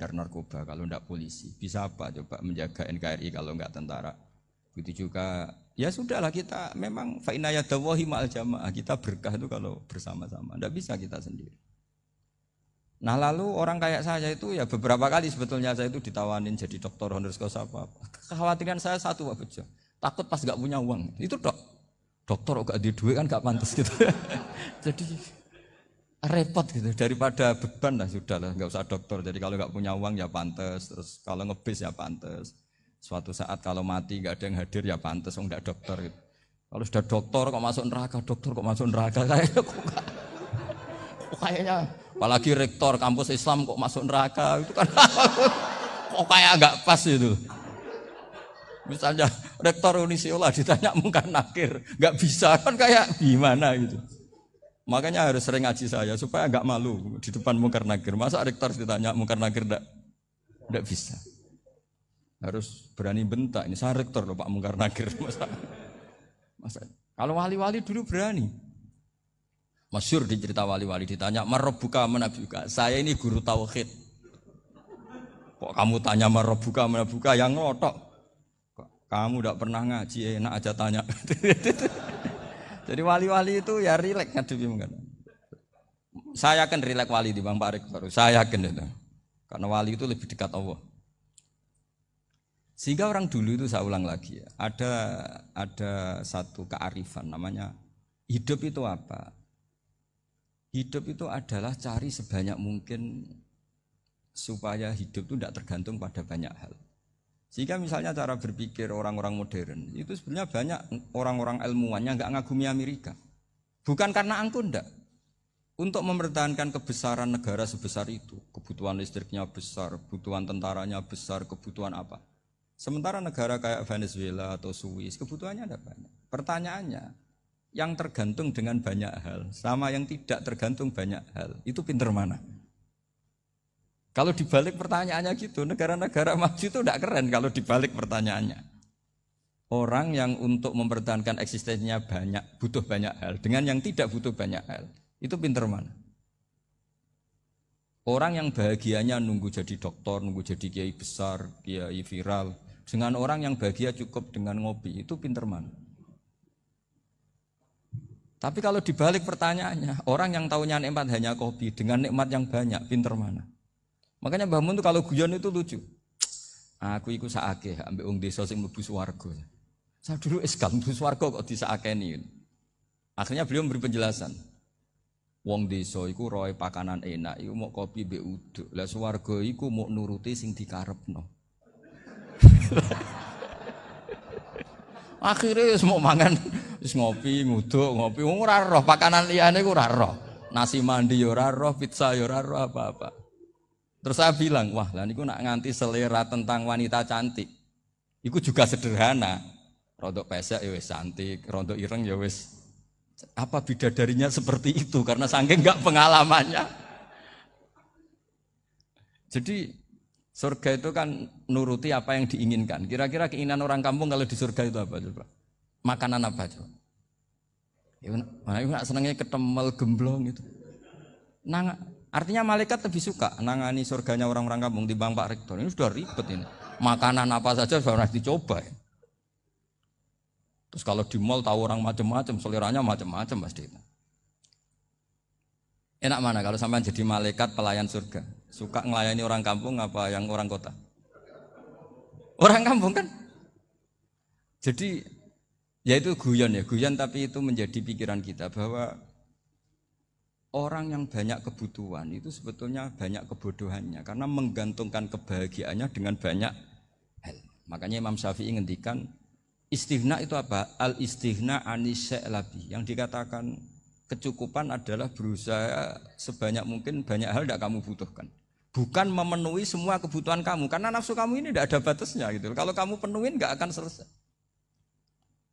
bandar narkoba kalau enggak polisi. Bisa apa coba menjaga NKRI kalau enggak tentara. Begitu juga ya sudahlah kita memang fa inna yadallahi ma'al jamaah. Kita berkah itu kalau bersama-sama. Enggak bisa kita sendiri. Nah lalu orang kayak saya itu ya beberapa kali sebetulnya saya itu ditawanin jadi dokter honoris causa apa. Kekhawatiran saya satu Pak Bejo. Takut pas enggak punya uang. Itu dokter enggak ada duit kan enggak pantas gitu. Jadi repot gitu, daripada beban lah sudah lah, nggak usah dokter. Jadi kalau nggak punya uang ya pantes, terus kalau ngebis ya pantes. Suatu saat kalau mati nggak ada yang hadir ya pantes, nggak dokter gitu. Kalau sudah dokter kok masuk neraka, dokter kok masuk neraka kayaknya, apalagi rektor kampus Islam kok masuk neraka itu kan kok kayak nggak pas itu. Misalnya rektor Unisiola ditanya mungkar nakir, nggak bisa kan kayak gimana gitu. Makanya harus sering ngaji saya supaya enggak malu di depan mungkar nakir. Masa rektor ditanya mungkar nakir enggak bisa. Harus berani bentak. Ini saya rektor loh Pak mungkar nakir. Masa. Kalau wali-wali dulu berani. Masyhur di cerita wali-wali ditanya marabbuka manabuka. Saya ini guru tauhid. Kok kamu tanya marabbuka manabuka yang ngotok. Kamu enggak pernah ngaji enak aja tanya. Jadi wali-wali itu ya rileks ngadepi mungkin. Saya akan rileks wali di Bang Pak Rektor. Saya yakin itu. Karena wali itu lebih dekat Allah. Sehingga orang dulu itu saya ulang lagi ya, ada satu kearifan namanya hidup itu apa? Hidup itu adalah cari sebanyak mungkin supaya hidup itu tidak tergantung pada banyak hal. Sehingga misalnya cara berpikir orang-orang modern itu sebenarnya banyak orang-orang ilmuwan yang nggak ngagumi Amerika. Bukan karena angkuh ndak. Untuk mempertahankan kebesaran negara sebesar itu, kebutuhan listriknya besar, kebutuhan tentaranya besar, kebutuhan apa. Sementara negara kayak Venezuela atau Swiss kebutuhannya ada banyak. Pertanyaannya, yang tergantung dengan banyak hal sama yang tidak tergantung banyak hal, itu pinter mana? Kalau dibalik pertanyaannya gitu, negara-negara maju itu tidak keren kalau dibalik pertanyaannya. Orang yang untuk mempertahankan eksistensinya banyak, butuh banyak hal, dengan yang tidak butuh banyak hal, itu pinter mana? Orang yang bahagianya nunggu jadi dokter, nunggu jadi kiai besar, kiai viral, dengan orang yang bahagia cukup dengan ngopi, itu pinter mana? Tapi kalau dibalik pertanyaannya, orang yang tahunya nikmat hanya kopi, dengan nikmat yang banyak, pinter mana? Makanya Mbah Mun tuh kalau guyon itu lucu. Aku iku sakake ambek wong desa sing mlebu swarga. Saya dulu gak mlebu swarga kok disakeni. Akhirnya beliau memberi penjelasan. Wong desa iku roe pakanan enak, iku mau kopi mbek uduk. Lah swarga iku mau nuruti sing dikarepno. Akhirnya wis mau mangan, wis ngopi, nguduk, ngopi ora roh pakanan liyane ku ora roh. Nasi mandi ya ora roh, pizza ya ora roh apa-apa. Terus saya bilang, wah lah niku nak nganti selera tentang wanita cantik. Iku juga sederhana. Rontok pesek ya wis cantik, rontok ireng ya wis. Apa bidadarinya seperti itu karena saking enggak pengalamannya. Jadi surga itu kan nuruti apa yang diinginkan. Kira-kira keinginan orang kampung kalau di surga itu apa coba? Makanan apa coba? Ya nak senengnya ketemel gemblong gitu. Artinya malaikat lebih suka nangani surganya orang-orang kampung di Bang Pak Rektor. Ini sudah ribet ini. Makanan apa saja sudah dicoba. Ya. Terus kalau di mall tahu orang macam-macam, seleranya macam-macam pasti. Enak mana kalau sampai jadi malaikat pelayan surga? Suka ngelayani orang kampung apa yang orang kota? Orang kampung kan? Jadi ya itu guyon ya, guyon tapi itu menjadi pikiran kita bahwa orang yang banyak kebutuhan itu sebetulnya banyak kebodohannya karena menggantungkan kebahagiaannya dengan banyak hal. Makanya Imam Syafi'i ngendikan istighna itu apa? Al istighna anis sya'labi. Yang dikatakan kecukupan adalah berusaha sebanyak mungkin banyak hal tidak kamu butuhkan. Bukan memenuhi semua kebutuhan kamu karena nafsu kamu ini tidak ada batasnya gitu. Kalau kamu penuhin nggak akan selesai.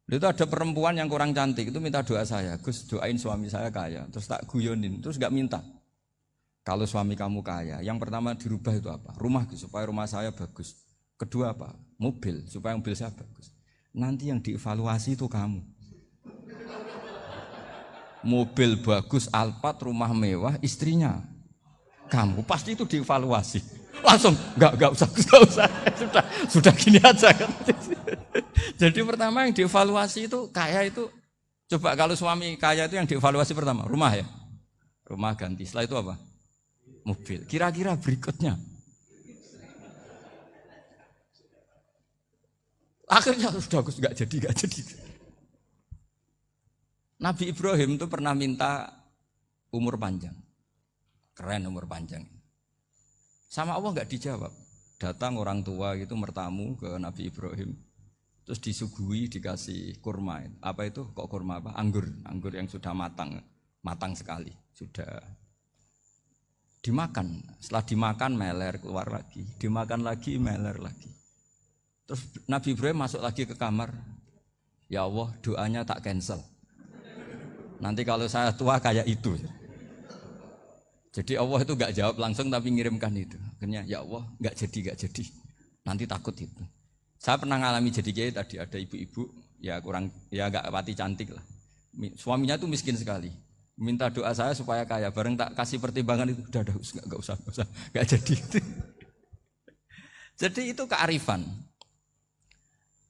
Itu ada perempuan yang kurang cantik itu minta doa saya, Gus doain suami saya kaya, terus tak guyonin, terus nggak minta. Kalau suami kamu kaya, yang pertama dirubah itu apa? Rumah supaya rumah saya bagus. Kedua apa? Mobil supaya mobil saya bagus. Nanti yang dievaluasi itu kamu. Mobil bagus, Alphard, rumah mewah, istrinya kamu pasti itu dievaluasi. Langsung enggak usah. Sudah gini aja kan. Jadi pertama yang dievaluasi itu kaya itu, coba kalau suami kaya itu yang dievaluasi pertama rumah ya. Rumah ganti. Setelah itu apa? Mobil. Kira-kira berikutnya. Akhirnya sudah enggak jadi. Nabi Ibrahim itu pernah minta umur panjang. Keren umur panjang. Sama Allah enggak dijawab. Datang orang tua gitu mertamu ke Nabi Ibrahim. Terus disuguhi dikasih kurma. Apa itu? Kok kurma apa? Anggur yang sudah matang sekali. Sudah dimakan. Setelah dimakan meler keluar lagi. Dimakan lagi meler lagi. Terus Nabi Ibrahim masuk lagi ke kamar. Ya Allah, doanya tak cancel. Nanti kalau saya tua kayak itu. Jadi Allah itu enggak jawab langsung tapi ngirimkan itu. Akhirnya ya Allah enggak jadi. Nanti takut itu. Saya pernah ngalami jadi kiai tadi ada ibu-ibu ya enggak pati cantik lah. Suaminya tuh miskin sekali. Minta doa saya supaya kaya. Bareng tak kasih pertimbangan itu udah enggak usah. Enggak jadi. Jadi itu kearifan.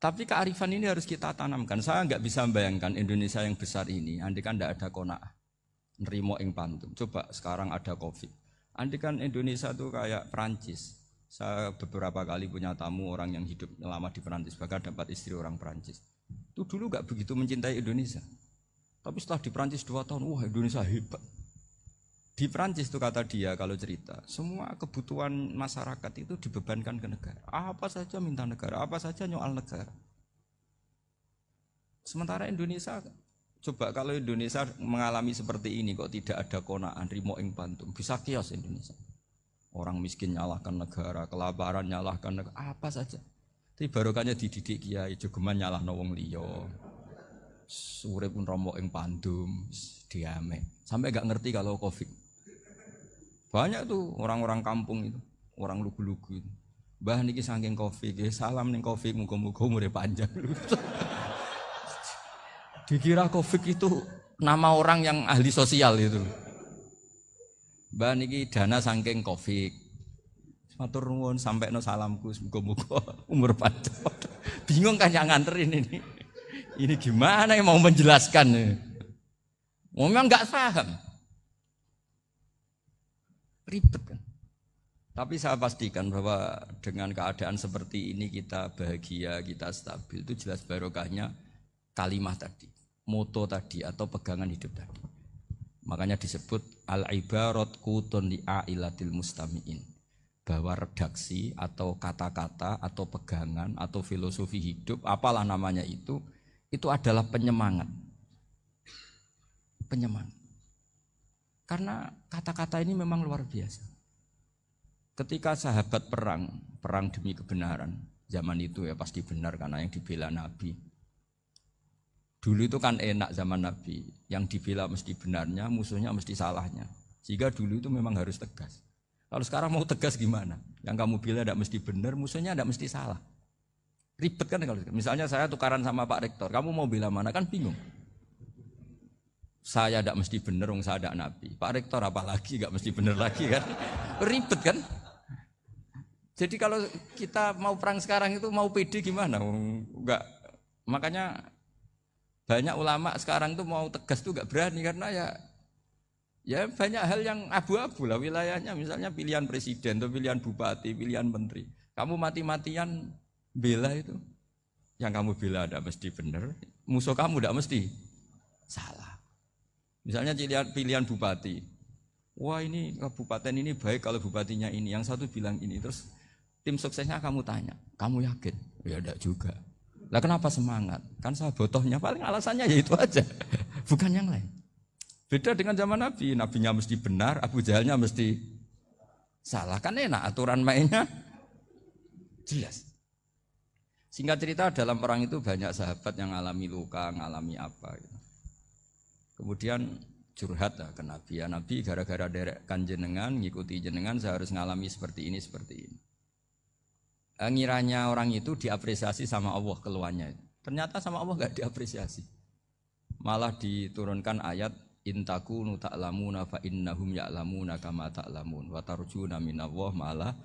Tapi kearifan ini harus kita tanamkan. Saya enggak bisa membayangkan Indonesia yang besar ini andai kan enggak ada qanaah. Nerimo ing pantum. Coba sekarang ada Covid. Andai kan Indonesia tuh kayak Perancis. Saya beberapa kali punya tamu orang yang hidup lama di Perancis, bahkan dapat istri orang Perancis. Itu dulu enggak begitu mencintai Indonesia. Tapi setelah di Perancis 2 tahun, wah Indonesia hebat. Di Perancis itu kata dia kalau cerita, semua kebutuhan masyarakat itu dibebankan ke negara. Apa saja minta negara, apa saja nyoal negara. Sementara Indonesia, coba kalau Indonesia mengalami seperti ini kok tidak ada qanaah rimo ing pantum, bisa kios Indonesia. Orang miskin nyalahkan negara, kelaparan nyalahkan negara, apa saja. Tapi barokahnya dididik kiai, jogeman nyalahno wong liya. Urip pun romo ing pandum, diame. Sampai enggak ngerti kalau Covid. Banyak tuh orang-orang kampung itu, orang lugu-lugu itu. Mbah niki saking Covid, salam ning Covid muga-muga umure panjang. Dikira Covid itu nama orang yang ahli sosial itu. Mbah niki dana saking Covid. Matur nuwun sampekno salamku muga-muga umur panjang. Bingung kan yang nganterin ini. Ini gimana yang mau menjelaskan? Memang enggak paham. Ribet kan. Tapi saya pastikan bahwa dengan keadaan seperti ini kita bahagia, kita stabil, itu jelas barokahnya kalimah tadi, moto tadi atau pegangan hidup tadi. Makanya disebut al-ibarat qutun li'ailatil mustami'in, bahwa redaksi atau kata-kata atau pegangan atau filosofi hidup, apalah namanya itu adalah penyemangat. Penyemangat. Karena kata-kata ini memang luar biasa. Ketika sahabat perang demi kebenaran, zaman itu ya pasti benar karena yang dibela Nabi. Dulu itu kan enak zaman Nabi, yang dibela mesti benarnya, musuhnya mesti salahnya. Sehingga dulu itu memang harus tegas. Kalau sekarang mau tegas gimana? Yang kamu bela tidak mesti benar, musuhnya tidak mesti salah. Ribet kan kalau misalnya saya tukaran sama Pak Rektor, kamu mau bela mana kan bingung. Saya tidak mesti benar, saya tidak Nabi. Pak Rektor apalagi tidak mesti benar lagi kan? Ribet kan? Jadi kalau kita mau perang sekarang itu mau pede gimana? Enggak. Makanya banyak ulama sekarang tuh mau tegas tuh enggak berani karena ya banyak hal yang abu-abu lah wilayahnya. Misalnya pilihan presiden atau pilihan bupati, pilihan menteri. Kamu mati-matian bela itu, yang kamu bela tidak mesti benar, musuh kamu tidak mesti salah. Misalnya pilihan bupati, wah ini kabupaten ini baik kalau bupatinya ini, yang satu bilang ini, terus tim suksesnya kamu tanya, kamu yakin? Ya tidak juga. Lah kenapa semangat? Kan saya botohnya, paling alasannya ya itu aja, bukan yang lain. Beda dengan zaman Nabi, nabinya mesti benar, Abu Jahalnya mesti salah, kan enak aturan mainnya jelas. Singkat cerita dalam perang itu banyak sahabat yang ngalami luka, ngalami apa gitu. Kemudian curhat ke Nabi, ya Nabi gara-gara derekkan jenengan, ngikuti jenengan saya harus ngalami seperti ini. Ngiranya orang itu diapresiasi sama Allah keluarnya. Ternyata sama Allah enggak diapresiasi. Malah diturunkan ayat intakunu ta'lamuna fa innahum ya'lamuna kama ta'lamun wa tarjuna minallah malah